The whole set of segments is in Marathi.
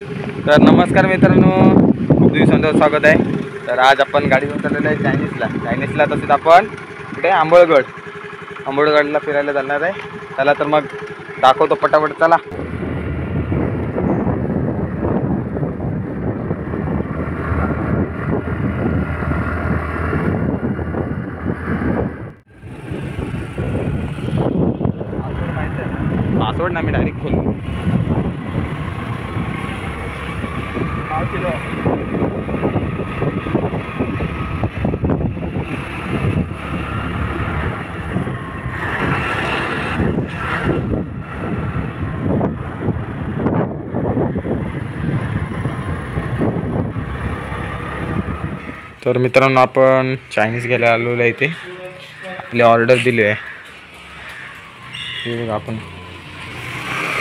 तर नमस्कार मित्रांनो, खूप दिवसांचं स्वागत आहे। तर आज आपण गाडी घेऊन चाललेलो आहे चायनीजला। तसेच आपण कुठे आंबोळगडला फिरायला जाणार आहे। चला तर मग दाखवतो पटापट, चला। पासवर्ड ना मी डायरेक्ट खोलतो। तर मित्रांनो, आपण चायनीज घ्यायला आलेलो आहे। इथे आपली ऑर्डर दिली आहे। हे बघा, आपण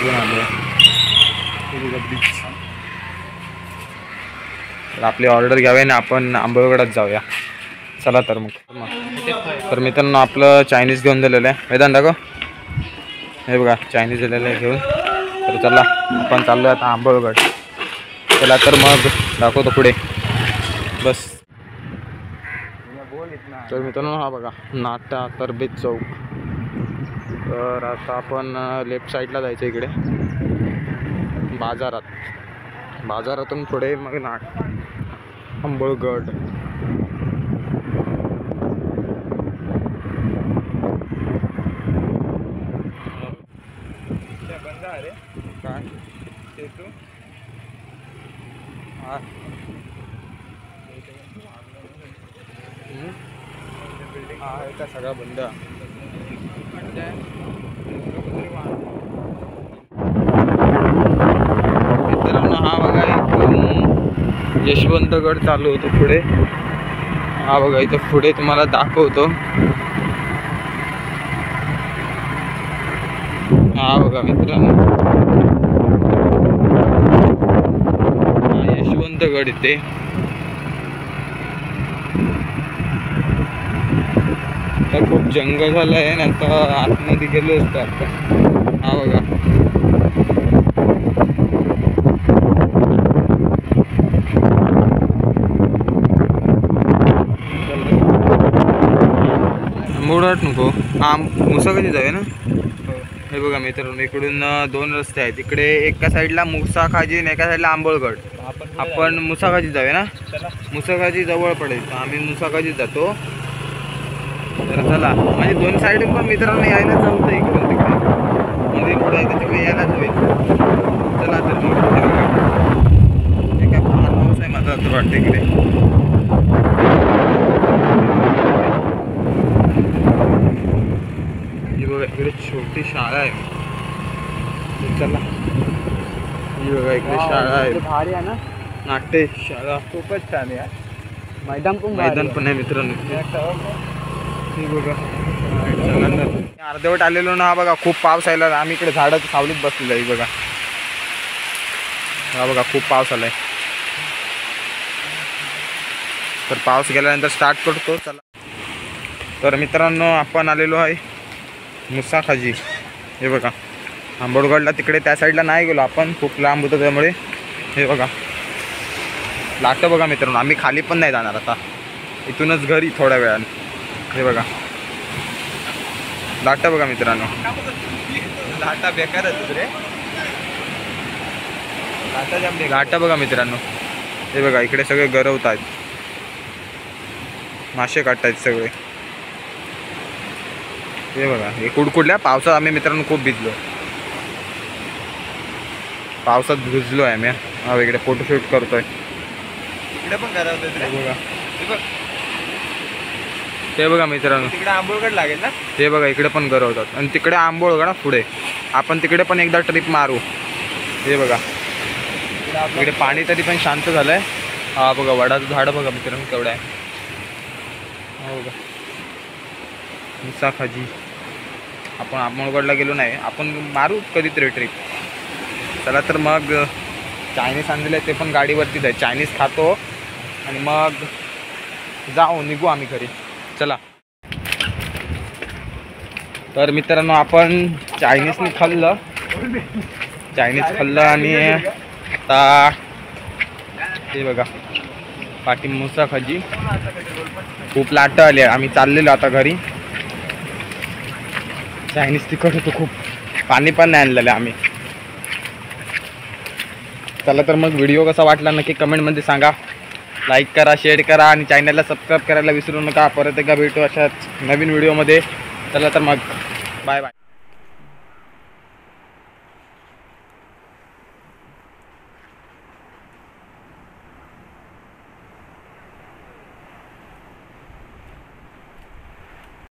आलो आपली ऑर्डर घ्यावी ना आपण आंबोळगडात जाऊया। चला तर मग। तर मित्रांनो, आपलं चायनीज घेऊन दिलेलं आहे। वेदांत दाखव, हे बघा चायनीज दिलेलं आहे घेऊन। तर चला, आपण चाललो आता आंबोळगड। चला तर मग दाखवतो पुढे, बस। तर मित्रांनो, हा बघा नाटा तरबेज चौक। तर आता आपण लेफ्ट साईडला जायचं इकडे बाजारातून पुढे मग आंबोळगड। बंद आहे काय ते तू आहे का सगळं बंद। मित्रांनो, हा बघा इथून यशवंतगड चालू होतो पुढे। हा बघा इथं पुढे तुम्हाला दाखवतो। हा बघा मित्रांनो, हा यशवंतगड इथे। तर खूप जंगल झालं आहे ना, तर आतमध्ये गेलो असतो आता। हा बघा, मोडाट नको, हा मुसाखाजी जाऊया ना। हे बघा मित्रांनो, इकडून दोन रस्ते आहेत। इकडे एका साईडला मुसाखाजी आणि एका साईडला आंबोळगड। आपण मुसाखाजी जाऊया ना, मुसाखाजी जवळ पडेल, आम्ही मुसाखाजी जातो। तर चला, म्हणजे दोन साईडून पण मित्रांनो यायला चालतं, इकडून तिकडे मध्ये पुढे तिकडे यायलाच होईल। चला तर मग, काय फार पाऊस आहे माझा असं वाटतं इकडे। ही बघा इकडे छोटी शाळा आहे। चला, ही बघा इकडे शाळा आहे, भारी आहे ना, नाट्य शाळा। खूपच छान आहे। मैदान पण आहे मित्रांनो। बघा अर्धवट आलेलो ना, बघा खूप पाऊस आला। आम्ही इकडे झाडाच्या सावलीत बसलेलो आहे बघा। हा बघा खूप पाऊस आलाय। तर पाऊस गेल्यानंतर स्टार्ट करतो, चला। तर मित्रांनो, आपण आलेलो आहे मुसाखाजी। हे बघा आंबोळगडला तिकडे त्या साईडला नाही गेलो आपण, खूप लांब होतं त्यामुळे। हे बघा लाट बघा मित्रांनो, आम्ही खाली पण नाही जाणार आता, इथूनच घरी थोड्या वेळाने। हे बघा लाटा बघा मित्रांनो, लाटा बेकारच रे, लाटा बघा मित्रांनो। हे बघा इकडे सगळे गरवत आहेत, मासे काढतायत सगळे। हे बघा हे कुडकुडल्या पावसात आम्ही मित्रांनो खूप भिजलो, पावसात भिजलो आहे आम्ही। हा इकडे फोटोशूट करतोय, इकडे पण गरवतोय बघा। ते बघा मित्रांनो, तिकडे आंबोळगड लागेल ना, ते बघा इकडे पण गरवतात। आणि तिकडे आंबोळगड पुढे, आपण तिकडे पण एकदा ट्रिप मारू। हे बघा इकडे पाणी तरी पण शांत झालंय। हा बघा वडाचं झाड बघा मित्रांनो केवढं आहे। हा बघा मुसाखाजी। आपण आंबोळगडला गेलो नाही, आपण मारू कधीतरी ट्रिप। चला तर मग, चायनीज आणलेलं आहे ते पण गाडीवरतीच आहे। चायनीज खातो आणि मग निघू आम्ही घरी, चला। तर मित्रांनो, आपण चायनीज खाल्लं आणि आता हे बघा पाठी मुसा खाजी खूप लाट आली. आम्ही चाललेलो आता घरी. चायनीज तिखट होतं खूप. पाणी पण नाही आणलेलं आम्ही. चला तर मग व्हिडिओ कसा वाटला नक्की कमेंटमध्ये सांगा. लाईक करा, शेअर करा आणि चॅनलला सबस्क्राईब करायला विसरू नका. परत एकदा भेटू अशाच नवीन व्हिडिओमध्ये. चला तर मग बाय बाय.